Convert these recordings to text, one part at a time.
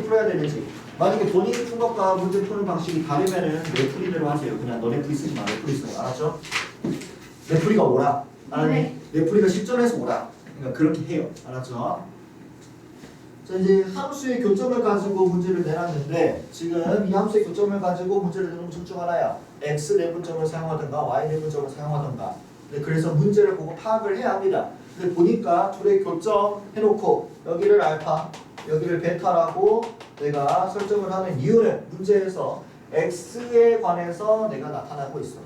풀어야 되는지. 만약에 본인이 푼 것과 문제 푸는 방식이 다르면은 내풀이대로 하세요. 그냥 너 내풀이 쓰지 마. 내풀이 써요. 알았죠? 내풀이가 오라. 아니, 네. 내풀이가 실전에서 오라. 그러니까 그렇게 해요. 알았죠? 자, 이제 함수의 교점을 가지고 문제를 내놨는데 지금 이 함수의 교점을 가지고 문제를 내는 둘 중 하나야. x 내분점을 사용하든가 y 내분점을 사용하든가. 네, 그래서 문제를 보고 파악을 해야 합니다. 근데 보니까 둘의 교점 해놓고 여기를 알파, 여기를 베타라고 내가 설정을 하는 이유는 문제에서 x에 관해서 내가 나타나고 있어.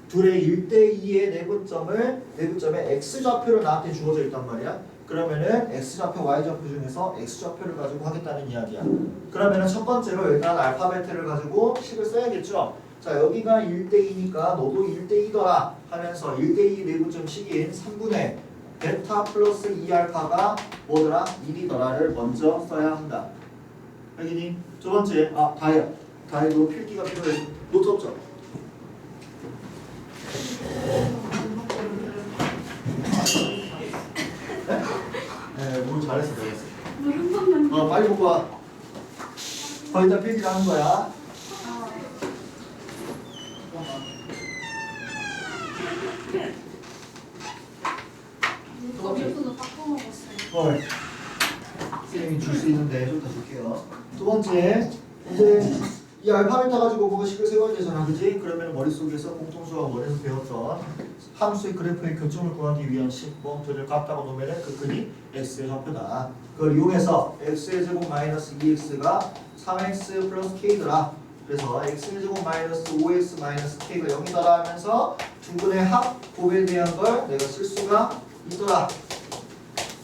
둘의 1대2의 내분점의 x좌표를 나한테 주어져 있단 말이야. 그러면은 x좌표, y좌표 중에서 x좌표를 가지고 하겠다는 이야기야. 그러면은 첫 번째로 일단 알파벳을 가지고 식을 써야겠죠. 자, 여기가 1대2니까 너도 1대2더라 하면서 1대2 내분점 식인 3분의 베타 플러스 2알파가 뭐더라? 1이더라를 먼저 써야 한다. 알겠니? 두 번째, 다해요. 다해도 필기가 필요해. 노트 없죠? 네? 네, 오늘 잘했어, 잘했어. 한 번만. 빨리 먹고 와. 거기다 필기를 하는 거야. 몇분도 바꿔 먹었어요. 헐. 선생님이 줄 수 있는데 좀 더 줄게요. 두 번째, 이제 이 알파벳 가지고 그거 식을 세워야 되잖아, 그지? 그러면 머릿속에서 공통수학 원에서 배웠던 함수의 그래프의 교점을 구하기 위한 식, 들을 깎다가 놓으면 그 끈이 x의 좌표다. 그걸 이용해서 x의 제곱 마이너스 2x가 3x 플러스 k더라. 그래서 x의 제곱 마이너스 5x 마이너스 k가 0이더라 하면서 두 분의 합 곱에 대한 걸 내가 쓸 수가 있더라.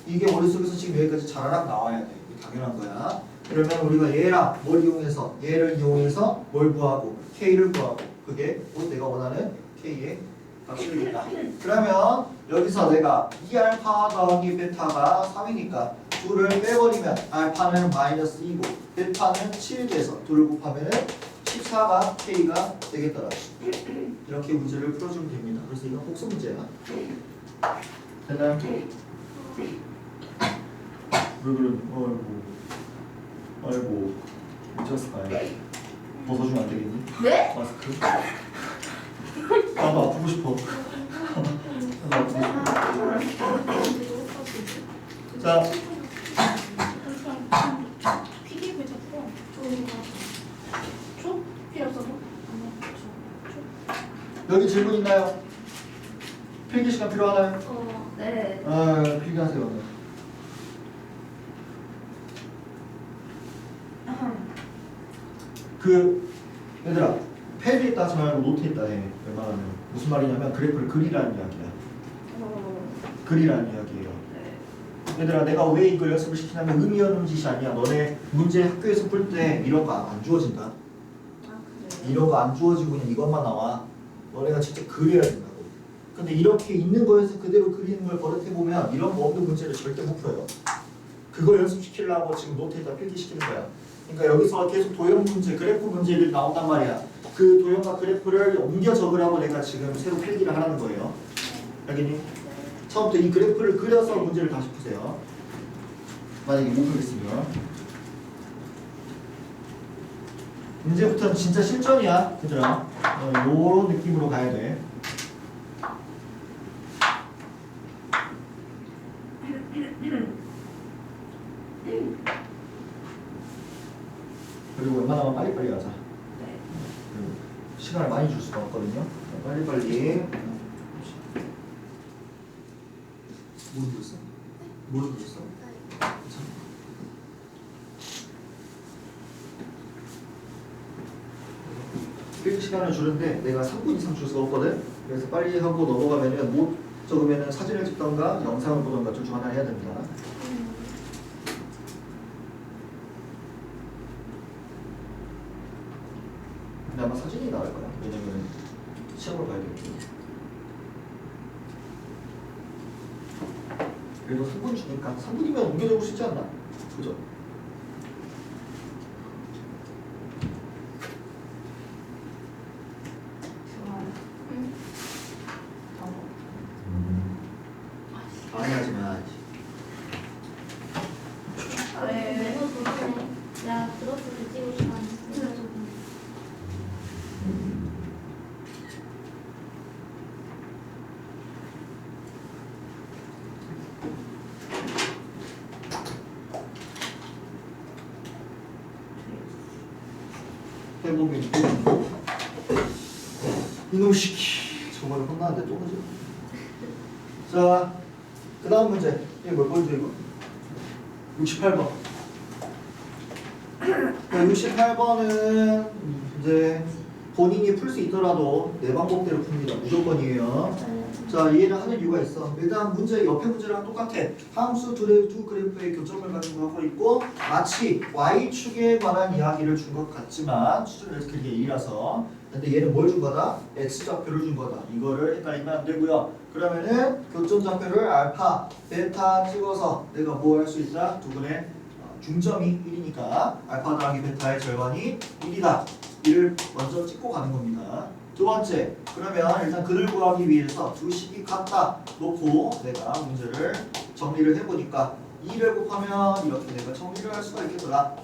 이게 머릿속에서 지금 여기까지 자라락 나와야 돼. 이게 당연한 거야. 그러면 우리가 얘랑 얘를 이용해서 뭘 구하고 k를 구하고 그게 곧 내가 원하는 k의 값이 되겠다. 그러면 여기서 내가 2알파 더하기 베타가 3이니까 둘을 빼버리면 알파는 마이너스 2고 베타는 7 돼서 둘을 곱하면 14가 k가 되겠더라. 이렇게 문제를 풀어주면 됩니다. 그래서 이건 복수 문제야. 됐나요? 왜 그러니? 아이고 미쳤을까요? 벗어주면 안 되겠니? 네? 마스크? 나도 아프고 싶어. 나도 아프고 싶어. 자, 피디를 잡고 줘? 필요 없어서? 여기 질문 있나요? 필기 시간 필요하나요? 네. 필기하세요. 얘들아, 패드에 따지 말고 노트에 따 해. 웬만하면 무슨 말이냐면 그래프를 그리라는 이야기야. 그리라는 이야기예요. 네. 얘들아, 내가 왜 이걸 연습을 시키냐면 의미 없는 짓이 아니야. 너네 문제 학교에서 풀 때 이런 거 안 주어진다. 그래요? 이런 거 안 주어지고 그냥 이것만 나와. 너네가 직접 그려야 된다고. 근데 이렇게 있는 거에서 그대로 그리는 걸 버릇해보면 이런 거 없는 문제를 절대 못 풀어요. 그걸 연습시키려고 지금 노트에다 필기시키는 거야. 그러니까 여기서 계속 도형 문제, 그래프 문제를 나온단 말이야. 그 도형과 그래프를 옮겨 적으라고 내가 지금 새로 필기를 하라는 거예요. 알겠니? 처음부터 이 그래프를 그려서 문제를 다시 푸세요. 만약에 못 풀겠으면. 이제부터는 진짜 실전이야, 얘들아. 요런 느낌으로 가야 돼. 그리고 웬만하면 빨리빨리 가자. 네. 시간을 많이 줄 수가 없거든요. 빨리빨리. 뭘 그렸어? 뭘 그렸어? 괜찮아. 필기 시간을 주는데 내가 3분 이상 줄 수가 없거든. 그래서 빨리 하고 넘어가면은 못 적으면은 사진을 찍던가 영상을 보던가 둘 중 하나 해야 됩니다. 근데 아마 사진이 나을 거야. 왜냐면 시험을 봐야 되거든. 그래도 3분 주니까 3분이면 옮겨 적을 수 있지 않나? 그죠? 네. 야, 나 들었을 때 찍고 싶었는데. 해보면 이놈 시키 저번에 혼나는데 또 그죠? 자, 그 다음 문제. 이게 몇 번이죠 이거? 68번. 68번은 이제 본인이 풀 수 있더라도 내 방법대로 풉니다. 무조건이에요. 자, 이해를 하는 이유가 있어. 일단 문제 옆에 문제랑 똑같아. 함수 두 그래프의 교점을 가지고 하고 있고 마치 y축에 관한 이야기를 준 것 같지만 수준을 이렇게 A라서 근데 얘는 뭘 준 거다? x좌표를 준 거다. 이거를 헷갈리면 안 되고요. 그러면은 교점 좌표를 알파, 베타 찍어서 내가 뭐 할 수 있다? 두 분의 중점이 1이니까 알파 더하기 베타의 절반이 1이다. 이를 먼저 찍고 가는 겁니다. 두 번째, 그러면 일단 근을 구하기 위해서 두 식이 같다 놓고 내가 문제를 정리를 해보니까 2를 곱하면 이렇게 내가 정리를 할 수가 있겠더라.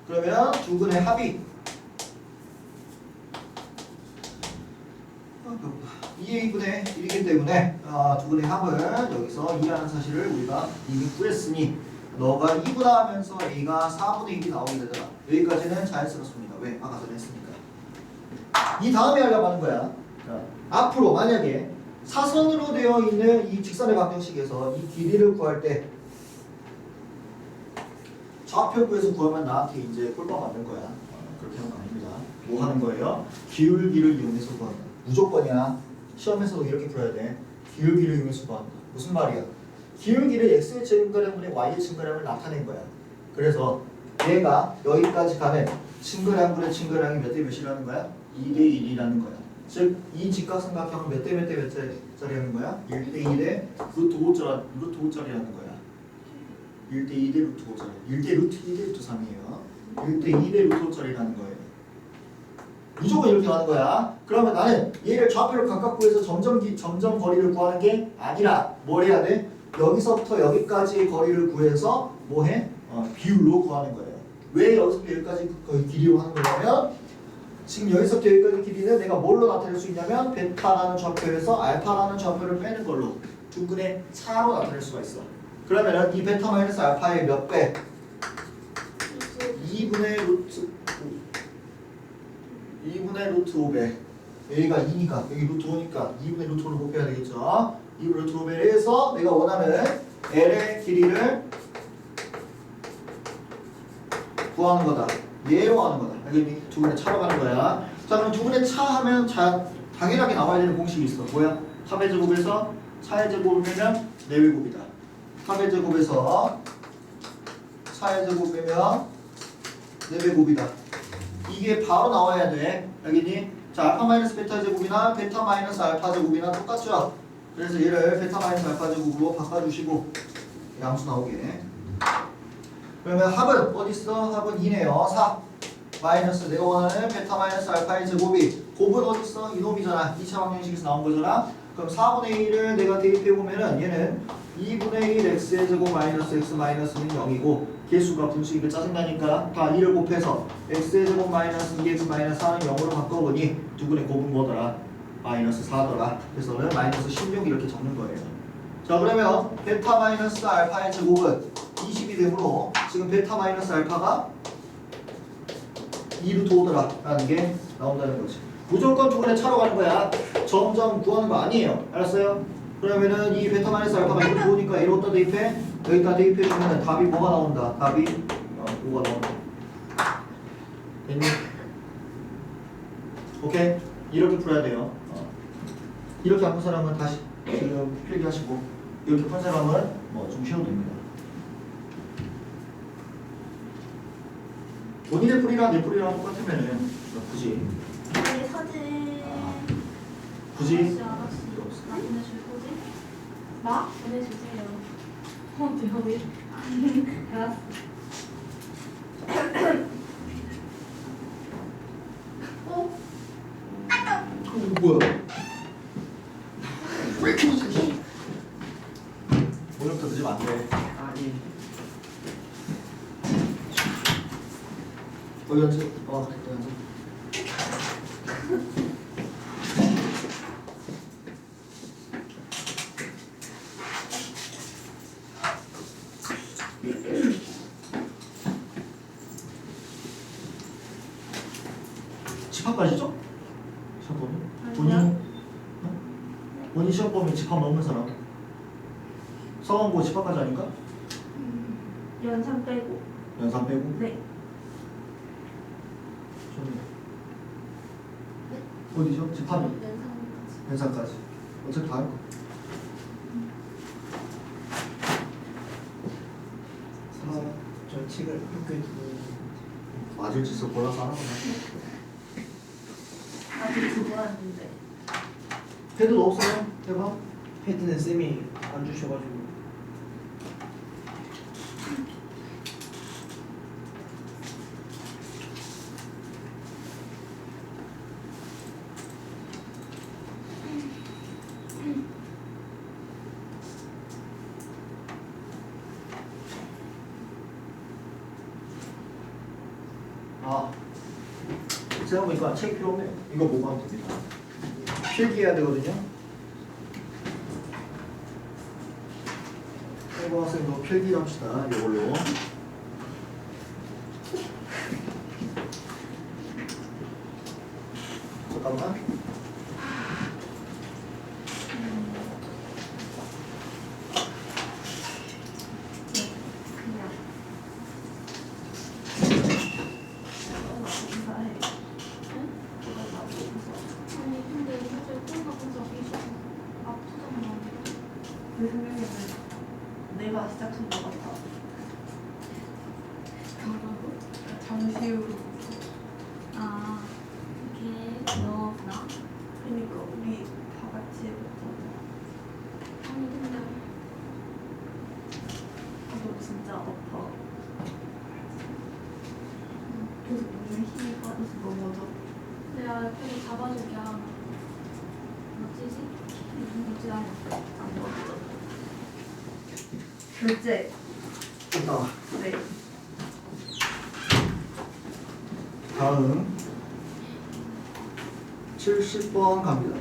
그러면 두 근의 합이 2a분의 1이기 때문에 두 근의 합을 여기서 2라는 사실을 우리가 이미 구했으니 너가 2분화 하면서 a가 4분의 1이 나오게 되더라. 여기까지는 자연스럽습니다. 왜? 아까 전에 했으니까. 이 다음에 하려고 하는 거야. 자, 앞으로 만약에 사선으로 되어 있는 이 직선의 방정식에서 이 길이를 구할 때 좌표구에서 구하면 나한테 이제 꼴빵 맞는 거야. 그렇게 하는 거 아닙니다. 뭐 하는 거예요? 기울기를 이용해서 구한다. 무조건이야. 시험에서도 이렇게 풀어야 돼. 기울기를 이용해서 구한다. 무슨 말이야? 기울기를 x의 증가량분의 y의 증가량을 나타낸 거야. 그래서 얘가 여기까지 가는 증가량분의 증가량이 몇 대 몇이라는 거야? 2대 1이라는 거야. 즉, 이 직각삼각형은 몇 대 몇 대 몇 짜리라는 거야? 1대 2대 루트 5짜리라는 거야. 1대 2대 루트 5짜리. 1대 루트 2대 루트 3이에요. 1대 2대 루트 5짜리라는 거예요. 무조건 이렇게 가는 거야. 그러면 나는 얘를 좌표를 각각 구해서 점점 거리를 구하는 게 아니라 뭘 해야 돼? 여기서부터 여기까지의 거리를 구해서 뭐 해? 비율로 구하는 거예요. 왜 여기서부터 여기까지 거의 길이로 하는 거냐면 지금 여기서부터 여기까지 길이는 내가 뭘로 나타낼 수 있냐면 베타라는 좌표에서 알파라는 좌표를 빼는 걸로 두 근의 차로 나타낼 수가 있어. 그러면은 이 베타 마이너스 알파의 몇 배? 2분의 루트 5배. 여기가 2니까 여기 루트 5니까 2분의 루트 5를 곱해야 되겠죠. 2분의 루트 5배를 해서 내가 원하는 L의 길이를 구하는 거다. 얘로 하는 거다. 여기 두 분의 차로 가는 거야. 자, 그럼 두 분의 차 하면 당연하게 나와야 되는 공식이 있어. 뭐야? 3의 제곱에서 4의 제곱을 빼면 4제곱이다. 3의 제곱에서 4의 제곱 빼면 4제곱이다. 이게 바로 나와야 돼. 알겠니? 자, 알파 마이너스 베타 제곱이나 베타 마이너스 알파 제곱이나 똑같죠? 그래서 얘를 베타 마이너스 알파 제곱으로 바꿔주시고 양수 나오게. 그러면 합은 어디 있어? 합은 2네요. 4 마이너스 내가 원하는 베타 마이너스 알파의 제곱이 곱은 어디 있어? 이놈이잖아. 2차 방정식에서 나온 거잖아. 그럼 4분의 1을 내가 대입해 보면은 얘는 2분의 1 x의 제곱 마이너스 x 마이너스는 0이고 개수가 분수니까 짜증나니까 다 2를 곱해서 x의 제곱 마이너스 2x 마이너스 4는 0으로 바꿔보니 두 분의 곱은 뭐더라? 마이너스 4더라. 그래서는 마이너스 16 이렇게 적는 거예요. 자, 그러면 베타 마이너스 알파의 제곱은 20이 되므로 지금 베타 마이너스 알파가 2루트 5더라 라는 게 나온다는 거지. 무조건 두 분의 차로 가는 거야. 점점 구하는 거 아니에요. 알았어요? 그러면은 이 베타 마이너스 알파가 2루트 5니까 얘를 어디다 대입해? 여기다 대입해 주면 답이 뭐가 나온다? 답이 5가 나온다. 됐니? 오케이? 이렇게 풀어야 돼요. 이렇게 안 푼 사람은 다시 지금 필기하시고 이렇게 푼 사람은 뭐 좀 쉬어도 됩니다. 본인의 풀이랑 내 풀이랑 똑같으면은 굳이 네, 사진. 굳이 아저씨, 필요 아저씨. 없어. 나 보내줄 거지? 나? 보내주세요. 왜? 알았어. 어? 이거 뭐야? 왜 이렇게 무섭지? 오늘부터 늦으면 안 돼. 아니 연습. 연습. 집합 가시죠? 시험 보면 본인 본인 시험 보면 집합 넘는 사람 성원고 집합까지 아닌가? 연산 빼고. 연산 빼고? 네. 어디죠? 집합이 연산까지. 연산까지 어차피 다 할 거. 저 책을 학교에 두고 맞을 짓을 골라서 하는 거야. 아직 두고 왔는데. 패드도 없어요? 해봐. 패드는 쌤이 안 주셔가지고 생각해보니까 책 필요 없네요. 이거 보고 하면 됩니다. 필기해야 되거든요. 이거 학생도 필기를 합시다. 이걸로. 잠깐만. 그냥. 아니 근데 사실 끝나고 저기 아프잖아. 내 생각에는 내가 시작한 것 같아. 뭐라고? 잠시 후. 아 이게 너구나. 그러니까 우리 다 같이 해봤잖아. 아니 근데 너 진짜 아파. 계속 몸에 힘이 빠져서 넘어져. 내가 옆에서 잡아주기야. 멋지지? 멋지지 않아. 안 넘어져. 결제. 됐다. 네. 다음 70번 갑니다.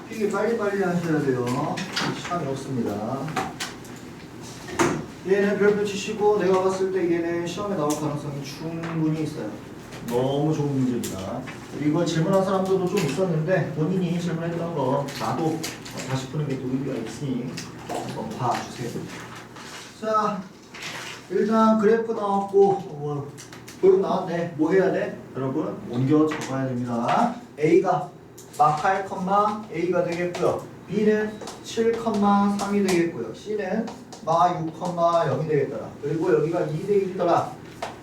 필기 빨리빨리 하셔야 돼요. 시간이 없습니다. 얘는 별표 치시고 내가 봤을 때 얘는 시험에 나올 가능성이 충분히 있어요. 너무 좋은 문제입니다. 이거 질문한 사람들도 좀 있었는데 본인이 질문했던 거 나도 다시 푸는 게 또 의미가 있으니 한번 봐주세요. 자, 일단 그래프 나왔고 도형 나왔네. 뭐 해야 돼? 여러분 옮겨 적어야 됩니다. A가 막 8, A가 되겠고요. B는 7, 3이 되겠고요. C는 막 6, 0이 되겠더라. 그리고 여기가 2대 1이더라.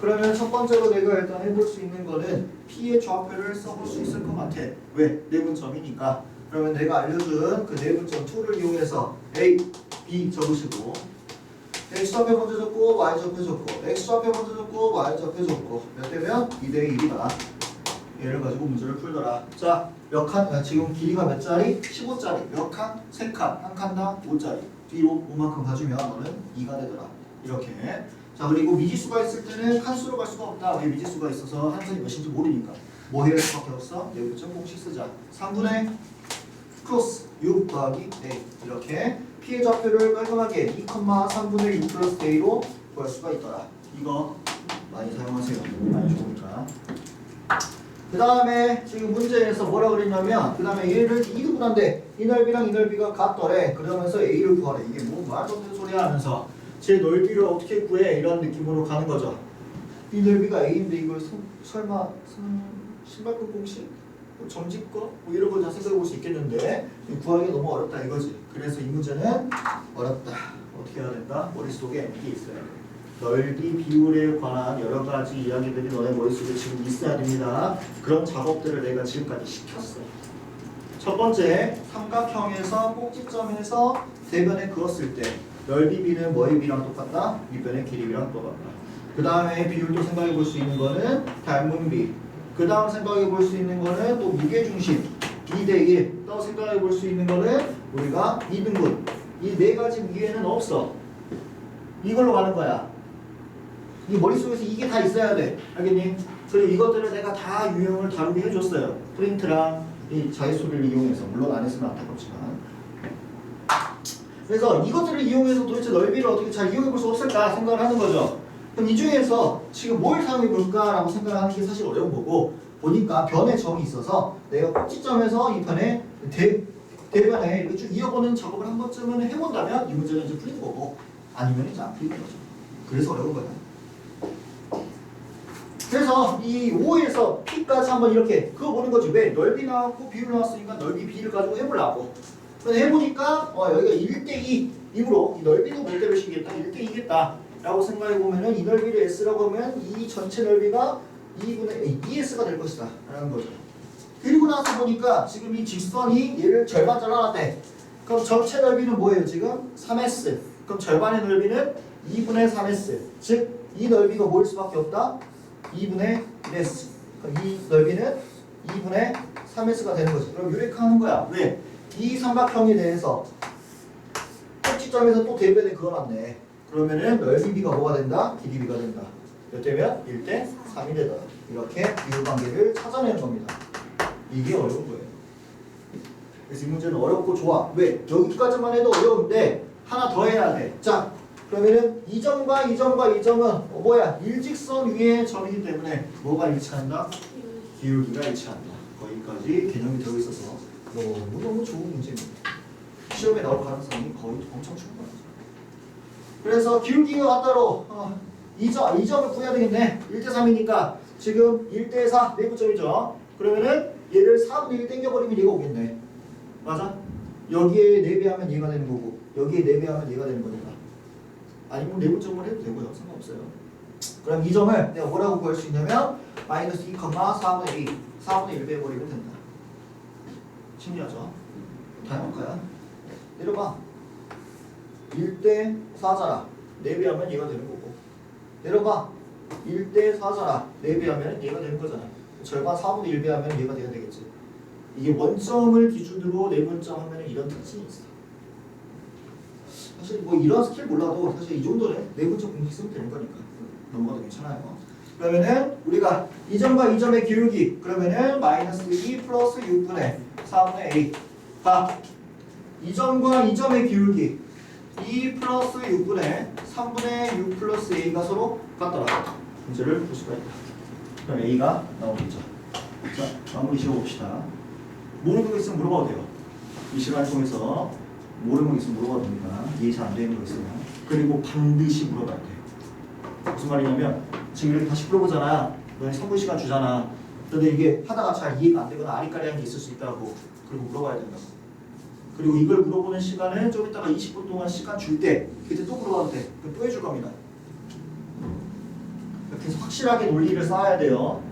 그러면 첫 번째로 내가 일단 해볼 수 있는 거는 P의 좌표를 써볼 수 있을 것 같아. 왜? 내분점이니까. 그러면 내가 알려준 그 내분점 2를 이용해서 A, B 적으시고 X좌표 먼저 적고 Y좌표 적고 X좌표 먼저 적고 Y좌표 적고 몇 대면 2대 1이다. 얘를 가지고 문제를 풀더라. 자, 몇 칸? 지금 길이가 몇 짜리? 15짜리. 몇 칸? 3칸. 한 칸당 5짜리. 뒤로 5만큼 가주면 너는 2가 되더라. 이렇게. 자, 그리고 미지수가 있을 때는 칸수로 갈 수가 없다. 왜 미지수가 있어서 한선이 몇인지 모르니까. 뭐 해야 할 수밖에 없어? 내부점 공식 쓰자. 3분의 크로스 6 더하기 A. 이렇게 P의 좌표를 깔끔하게 2,3분의 6 플러스 A로 구할 수가 있더라. 이거 많이 사용하세요. 많이 좋으니까. 그 다음에 지금 문제에서 뭐라 그랬냐면 그 다음에 얘를 2등분한데 이 넓이랑 이 넓이가 같더래. 그러면서 A를 구하래. 이게 뭐 말도 안 되는 소리야 하면서 제 넓이를 어떻게 구해? 이런 느낌으로 가는 거죠. 이 넓이가 A인데 이걸 설마 신발끈 공식? 뭐 점집거? 뭐 이런 거 다 생각해 볼 수 있겠는데 구하기가 너무 어렵다 이거지. 그래서 이 문제는 어렵다. 어떻게 해야 된다? 머릿속에 이게 있어요. 넓이 비율에 관한 여러 가지 이야기들이 너네 머릿속에 지금 있어야 됩니다. 그런 작업들을 내가 지금까지 시켰어. 첫 번째, 삼각형에서 꼭지점에서 대변에 그었을 때 넓이 비는 뭐의 비랑 똑같다? 밑변의 길이 비랑 똑같다. 그 다음에 비율도 생각해 볼 수 있는 거는 닮은 비. 그 다음 생각해 볼 수 있는 거는 또 무게중심 2대1. 또 생각해 볼 수 있는 거는 우리가 2등분. 이 네 가지 위에는 없어. 이걸로 가는 거야. 네 머릿속에서 이게 다 있어야 돼. 알겠니? 그리고 이것들을 내가 다 유형을 다루게 해줬어요. 프린트랑 이 자릿수를 이용해서. 물론 안 했으면 안타깝지만. 그래서 이것들을 이용해서 도대체 넓이를 어떻게 잘 이용해 볼 수 없을까 생각을 하는 거죠. 그럼 이 중에서 지금 뭘 사용해 볼까라고 생각하는 게 사실 어려운 거고, 보니까 변의 점이 있어서 내가 꼭지점에서 이 편에 대변에 이렇게 쭉 이어보는 작업을 한 번쯤은 해본다면 이 문제는 이제 풀린 거고, 아니면 이제 안 풀리는 거죠. 그래서 어려운 거야. 그래서 이 5에서 P까지 한번 이렇게 그거 보는 거지. 왜? 넓이 나왔고 비율 나왔으니까 넓이 B를 가지고 해보려고. 그래서 해보니까 여기가 1대2이므로 이 넓이도 몇 대를 시겠다? 1대2겠다 라고 생각해보면은 이 넓이를 S라고 하면 이 전체 넓이가 2분의 2S가 될 것이다 라는 거죠. 그리고 나서 보니까 지금 이 직선이 얘를 절반 잘라놨대. 그럼 전체 넓이는 뭐예요 지금? 3S. 그럼 절반의 넓이는 2분의 3S. 즉 이 넓이가 뭐일 수밖에 없다? 2분의 1S. 그럼 이 넓이는 2분의 3S가 되는 거지. 그럼 유력화하는 거야. 왜? 이 삼각형에 대해서 꼭지점에서 또 대변에 그어놨네. 그러면은 넓이 B가 뭐가 된다? 길이 B가 된다. 몇 대면? 1대 3이 되다. 이렇게 비율 관계를 찾아내는 겁니다. 이게 어려운 거예요. 그래서 이 문제는 어렵고 좋아. 왜? 여기까지만 해도 어려운데 하나 더 해야 돼. 자, 그러면은 이 점과 이 점과 이 점은 뭐야? 일직선 위의 점이기 때문에 뭐가 일치한다? 기울기가 일치한다. 거기까지 개념이 들어있어서 너무너무 좋은 문제입니다. 시험에 나올 가능성이 거의 엄청 충분하죠. 그래서 기울기가 같다로 이 점을 구해야 되겠네. 1대3이니까 지금 1대4 내부점이죠. 그러면은 얘를 4분의 1 땡겨버리면 얘가 오겠네. 맞아? 여기에 4배하면 얘가 되는 거고 여기에 4배하면 얘가 되는 거니까. 아니면 내부점을 해도 되고요. 상관없어요. 그럼 이 점을 내가 뭐라고 구할 수 있냐면 마이너스 2, 4분의 2 4분의 1 빼버리면 된다. 신기하죠? 당연한 거야. 내려봐. 1대 4잖아. 4배하면 얘가 되는 거고. 내려봐. 1대 4잖아. 4배하면 얘가 되는 거잖아. 절반 4분의 1 배하면 얘가 돼야 되겠지. 이게 원점을 기준으로 내분점 하면 이런 특징이 있어. 사실 뭐 이런 스킬 몰라도 사실 이 정도는 내분점 공식 쓰면 되는 거니까 넘어가도 괜찮아요. 그러면은 우리가 이 점과 이 점의 기울기 그러면은 마이너스 2 플러스 6분의 4분의 a 가 이 점과 이 점의 기울기 2 플러스 6분의 3분의 6 플러스 a가 서로 같더라. 문제를 볼 수가 있다. 그럼 a가 나오겠죠. 자, 마무리 지어봅시다. 모르는 거 있으면 물어봐도 돼요. 이 시간을 통해서 모르는 거 있으면 물어봐도 됩니다. 이해 잘 안 되는 거 있으면. 그리고 반드시 물어봐야 돼요. 무슨 말이냐면 지금 이렇게 다시 풀어보잖아. 너네 3분 시간 주잖아. 근데 이게 하다가 잘 이해가 안 되거나 아리까리한 게 있을 수 있다고. 그리고 물어봐야 된다고. 그리고 이걸 물어보는 시간을 좀 이따가 20분 동안 시간 줄 때 그때 또 물어봐도 돼. 그럼 또 해줄 겁니다. 이렇게 해서 확실하게 논리를 쌓아야 돼요.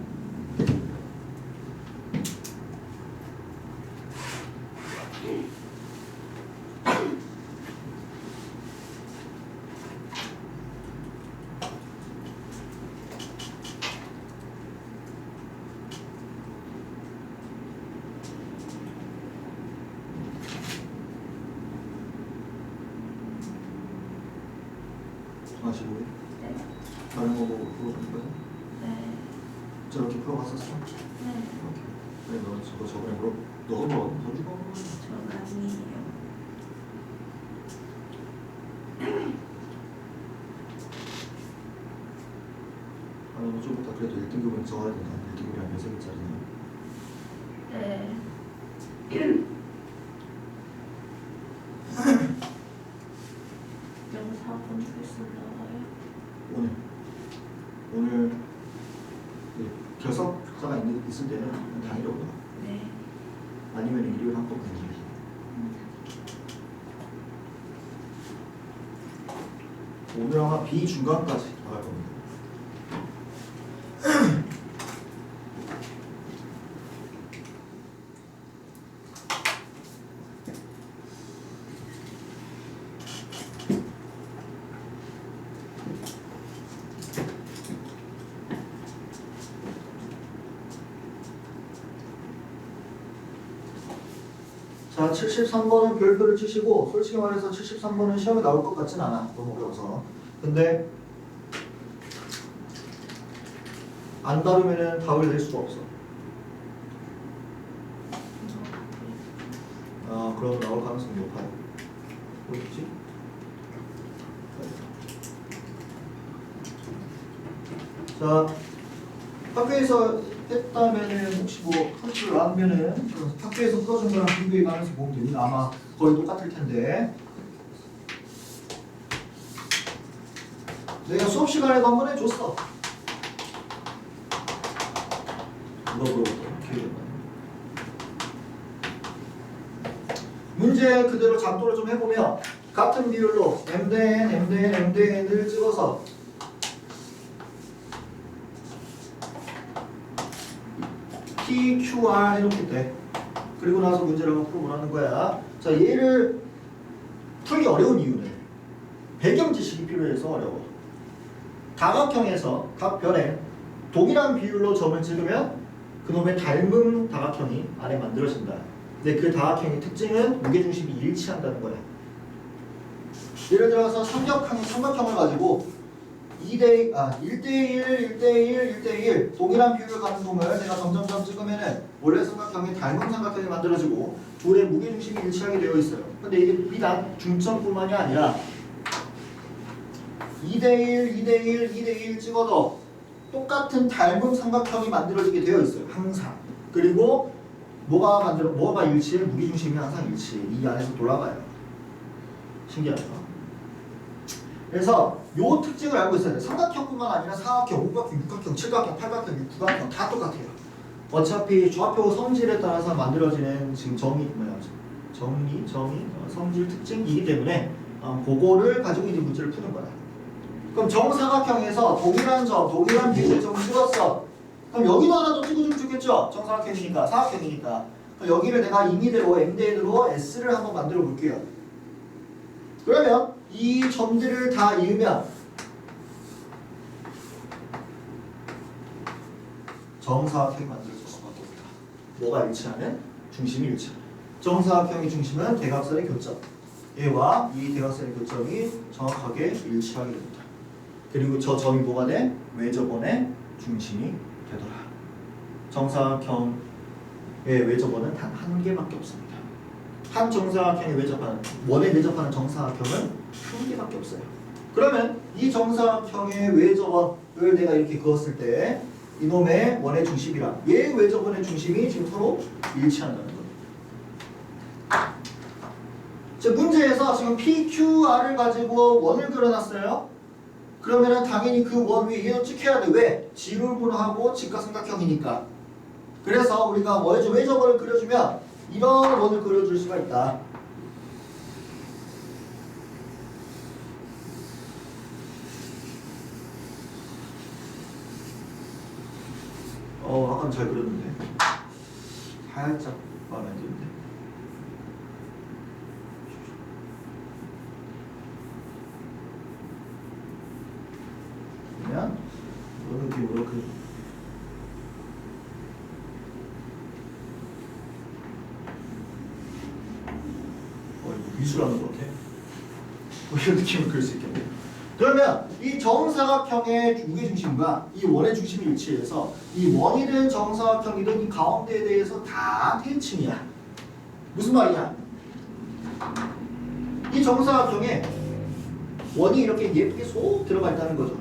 하시고 네. 다른 거 보고 풀어줄 거야? 네. 저렇게 풀어봤었어? 네. 그래 너 저거 저번에 물어 너가 뭐 던지고 저 아니에요. 아니 뭐 좀 이따 그래도 1등급은 적어야 된다. 1등급이 한 6개짜리네. 네. 여기 4번 필수 나와요? 오늘 그 결석자가 있을 때는 당일에 오더라. 네. 아니면 일요일 한번 그냥 오늘 아마 비중간까지 나갈 겁니다. 자, 73번은 별표를 치시고 솔직히 말해서 73번은 시험에 나올 것 같진 않아. 너무 어려워서. 근데 안 다루면은 답을 낼 수가 없어. 아, 그럼 나올 가능성이 높아요. 어딨지? 자, 학교에서 했다면은 혹시 뭐 풀줄 알면은 학교에서 풀어준 거랑 비교해 가면서 보면 됩니다. 아마 거의 똑같을 텐데. 내가 수업 시간에도 한 번 해줬어. 누가 물어볼까? 기억이 안 나네. 문제 그대로 작도를 좀 해보면 같은 비율로 m 대 n, m 대 n, m 대 n을 찍어서 P, Q, R 해놓게 돼. 그리고 나서 문제를 한번 풀어보라는 거야. 자, 얘를 풀기 어려운 이유는 배경 지식이 필요해서 어려워. 다각형에서 각 변에 동일한 비율로 점을 찍으면 그놈의 닮은 다각형이 안에 만들어진다. 근데 그 다각형의 특징은 무게중심이 일치한다는 거야. 예를 들어서 삼각형을 가지고 1대1, 1대1, 1대1 동일한 비율을 가는 놈을 내가 점점점 찍으면은 원래 삼각형이 닮은 삼각형이 만들어지고 둘의 무게중심이 일치하게 되어 있어요. 근데 이게 비단 중점뿐만이 아니라 2대1, 2대1, 2대1 찍어도 똑같은 닮은 삼각형이 만들어지게 되어 있어요. 항상. 그리고 뭐가 일치해? 무게중심이 항상 일치해. 이 안에서 돌아가요. 신기하죠? 그래서 요 특징을 알고 있어야 돼. 삼각형뿐만 아니라 사각형, 오각형, 육각형, 칠각형, 팔각형, 육각형 다 똑같아요. 어차피 좌표 성질에 따라서 만들어지는 지금 성질 특징이기 때문에 그거를 가지고 이제 문제를 푸는 거야. 그럼 정사각형에서 동일한 점, 동일한 비율의 점을 찍었어. 그럼 여기도 하나 더 찍어주면 좋겠죠? 정사각형이니까, 사각형이니까. 그럼 여기를 내가 임의대로 m대로 s를 한번 만들어 볼게요. 그러면 이 점들을 다 이으면 정사각형이 만들어질 수밖에 없다. 뭐가 일치하는? 중심이 일치하는. 정사각형의 중심은 대각선의 교점. 얘와 이 대각선의 교점이 정확하게 일치하게 됩니다. 그리고 저 점이 뭐가 돼? 외접원의 중심이 되더라. 정사각형의 외접원은 단 한 개밖에 없습니다. 한 정사각형에 원에 외접하는 정사각형은 한 개밖에 없어요. 그러면 이 정사각형의 외접원을 내가 이렇게 그었을 때 이놈의 원의 중심이랑 얘 외접원의 중심이 지금 서로 일치한다는 거예요. 자, 문제에서 지금 PQR을 가지고 원을 그려놨어요. 그러면은 당연히 그 원 위에 얘도 찍혀야 돼. 왜? 지름분하고 직각삼각형이니까. 그래서 우리가 외접원을 그려주면 이런 원을 그려줄 수가 있다. 아까는 잘 그렸는데 살짝 마음에 안 드는데. 그러면 이런 느낌으로 미술하는 것 같아. 이런 느낌을 그릴 수 있겠네. 그러면 이 정사각형의 무게중심과 이 원의 중심이 일치해서 이 원이든 정사각형이든 이 가운데에 대해서 다 대칭이야. 무슨 말이냐? 이 정사각형에 원이 이렇게 예쁘게 쏙 들어가 있다는 거죠.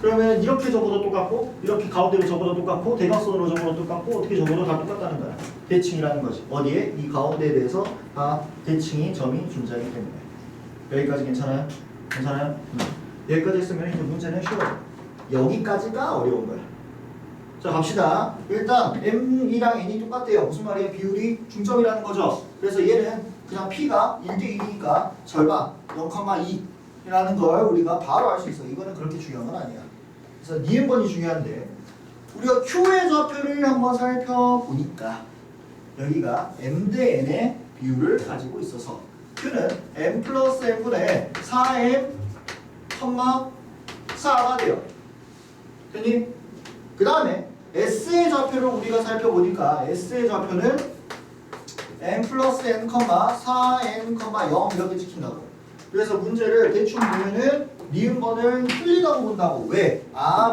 그러면 이렇게 접어도 똑같고 이렇게 가운데로 접어도 똑같고 대각선으로 접어도 똑같고 어떻게 접어도 다 똑같다는 거야. 대칭이라는 거지. 어디에? 이 가운데에 대해서 다 대칭이 점이 존재하기 때문에. 여기까지 괜찮아요? 괜찮아요? 여기까지 했으면 이제 문제는 쉬워요. 여기까지가 어려운 거야. 자, 갑시다. 일단 m이랑 n이 똑같대요. 무슨 말이에요? 비율이 중점이라는 거죠. 그래서 얘는 그냥 p가 1대1이니까 절반 0,2라는 걸 우리가 바로 알 수 있어. 이거는 그렇게 중요한 건 아니야. 그래서 니은번이 중요한데 우리가 q의 좌표를 한번 살펴보니까 여기가 m 대 n의 비율을 가지고 있어서 q는 m 플러스 n분의 4m, 4가 돼요. 됐니? 그 다음에 s의 좌표를 우리가 살펴보니까 s의 좌표는 m 플러스 n, 4n, 0 이렇게 찍힌다고. 그래서 문제를 대충 보면은 니은번을 틀리다고 본다고. 왜?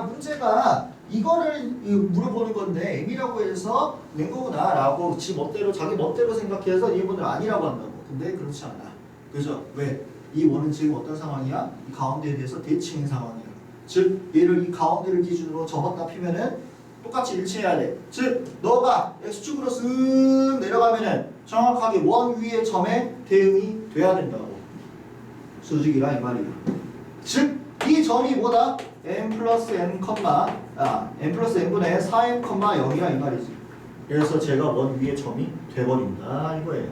문제가 이거를 물어보는 건데 m이라고 해서 낸 거구나 라고 지 멋대로 자기 멋대로 생각해서 이분들 아니라고 한다고. 근데 그렇지 않아. 그죠? 왜? 이 원은 지금 어떤 상황이야? 이 가운데에 대해서 대칭인 상황이야. 즉 얘를 이 가운데를 기준으로 접었다 피면은 똑같이 일치해야 돼. 즉 너가 x축으로 쓱 내려가면은 정확하게 원 위의 점에 대응이 돼야 된다고. 수직이라 이 말이야. 즉 이 점이 뭐다? n 플러스 n n 플러스 n분의 4n 0이라 이 말이지. 그래서 제가 원 위의 점이 돼버린다 이거예요.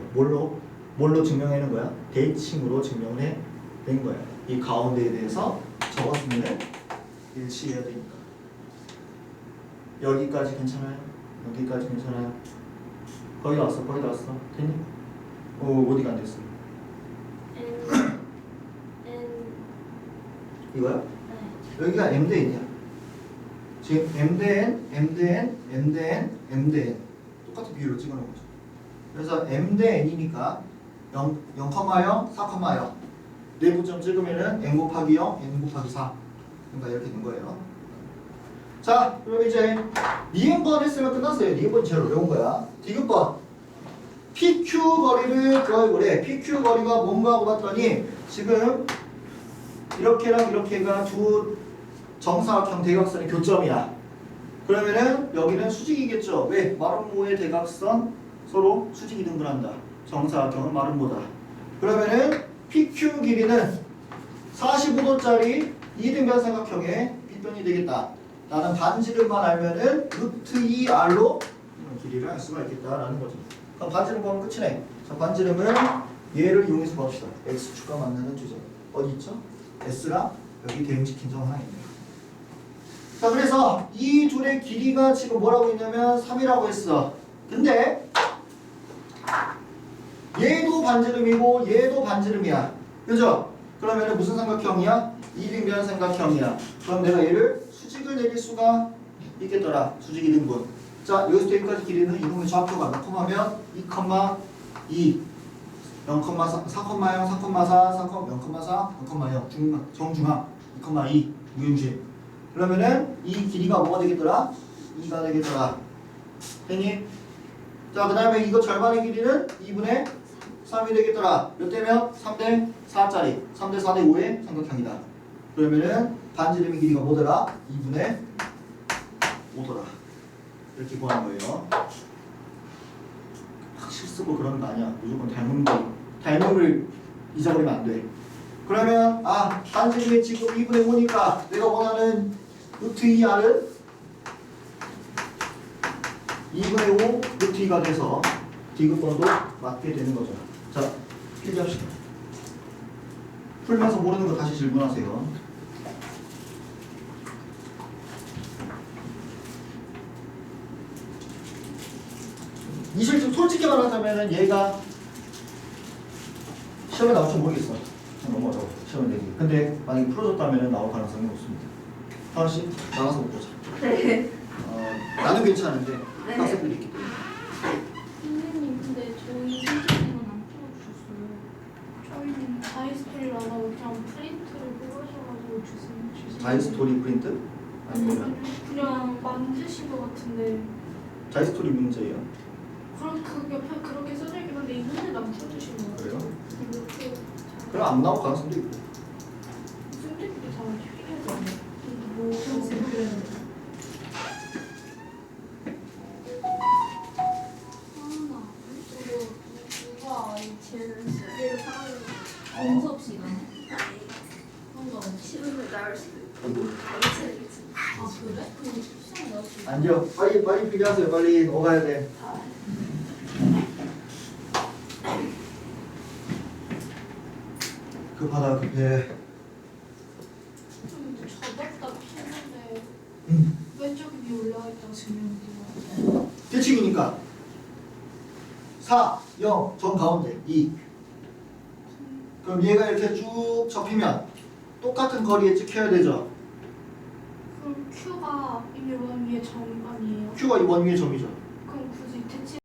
뭘로 증명하는 거야? 대칭으로 증명을 해낸 거야. 이 가운데에 대해서 적었으면 일치해야 되니까. 여기까지 괜찮아요? 여기까지 괜찮아요? 거의 다 왔어. 거의 다 왔어. 됐니? 어디가 안 됐어? 이거야? 네. 여기가 m 대 n이야. 지금 m 대 n, m 대 n, m 대 n, m 대 n 똑같은 비율로 찍어놓은 거죠. 그래서 m 대 n이니까 0, 0,0, 4,0 내부점 찍으면은 n 곱하기 0, n 곱하기 4 그러니까 이렇게 된 거예요. 자, 그럼 이제 니은번 했으면 끝났어요. 니은번이 제일 어려운 거야. 디귿번 PQ 거리를 구해보래. PQ 거리가 뭔가 하고 봤더니 지금 이렇게랑 이렇게가 두 정사각형 대각선의 교점이야. 그러면은 여기는 수직이겠죠. 왜? 마름모의 대각선 서로 수직이 등분한다. 정사각형은 마름모다. 그러면은 PQ 길이는 45도짜리 이등변 삼각형의 빗변이 되겠다. 나는 반지름만 알면은 루트 2r로 길이를 알 수가 있겠다라는 거죠. 그럼 반지름 보면 끝이네. 자, 반지름은 얘를 이용해서 봅시다. x축과 만나는 주점 어디 있죠? S랑 여기 대응시킨 점 하나 있네요. 자, 그래서 이 둘의 길이가 지금 뭐라고 있냐면 3이라고 했어. 근데 얘도 반지름이고 얘도 반지름이야. 그죠? 그러면 무슨 삼각형이야? 이등변 삼각형이야. 그럼 내가 얘를 수직을 내릴 수가 있겠더라. 수직 이등분. 자, 여기서 여기까지 길이는 이놈의 좌표가 몇 콤마면 2,2 0,4, 4,0, 4,4, 0,4, 0,0 정중앙 2,2 무중심. 그러면은 이 길이가 뭐가 되겠더라? 2가 되겠더라. 됐니? 자, 그 다음에 이거 절반의 길이는 2분의 3이 되겠더라. 몇 대면? 3대 4짜리 3대 4대 5의 삼각형이다. 그러면은 반지름의 길이가 뭐더라? 2분의 5더라. 이렇게 구하는 거예요. 실수고 그런 거 아니야. 무조건 닮음을 잊어버리면 안 돼. 그러면 반지름이 지금 2분의 5니까 내가 원하는 루트 2r은 2분의 5 루트 2가 돼서 디귿번도 맞게 되는 거죠. 자, 필기합시다. 풀면서 모르는 거 다시 질문하세요. 이 실증 솔직히 말하자면은 얘가 시험에 나올지 모르겠어. 너무 어려워. 시험에 내기. 근데 만약에 풀어줬다면 나올 가능성이 높습니다. 하나씩 나가서 보자. 네. 나는 괜찮은데 네. 학생들이 있기 때문에. 선생님 근데 저희 선생님은 안 풀어주셨어요. 저희는 다이스토리를 안 하고 그냥 프린트를 뽑으셔가지고 주세요. 자이스토리 프린트? 아니면 그냥 만드신 것 같은데 자이스토리 문제예요. 그렇게 써져 있긴 한데 이 문제는 안 풀어주신 거예요. 그래요? 이렇게 그럼 안 나올 가능성도 있고. 선생님도 잘 해야지 않아요? 뭐 누가 쟤는 수비를 사는 연습 시간에 그런 거 없이 시험에 나올 수도 있고 아이고. 알겠지. 아 그래? 그럼 시험 나올 수 있어? 앉아. 빨리 필기하세요. 빨리 오가야 돼. 급하다 급해. 좀 접었다 피는데 음. 왼쪽 위에 올라와 있다가 증명돼요. 대칭이니까 4, 0, 정 가운데 2. 그럼 얘가 이렇게 쭉 접히면 똑같은 거리에 찍혀야 되죠. 그럼 Q가 이미 원 위에 점 아니에요? Q가 이 원 위의 점이죠. 그럼 굳이 대칭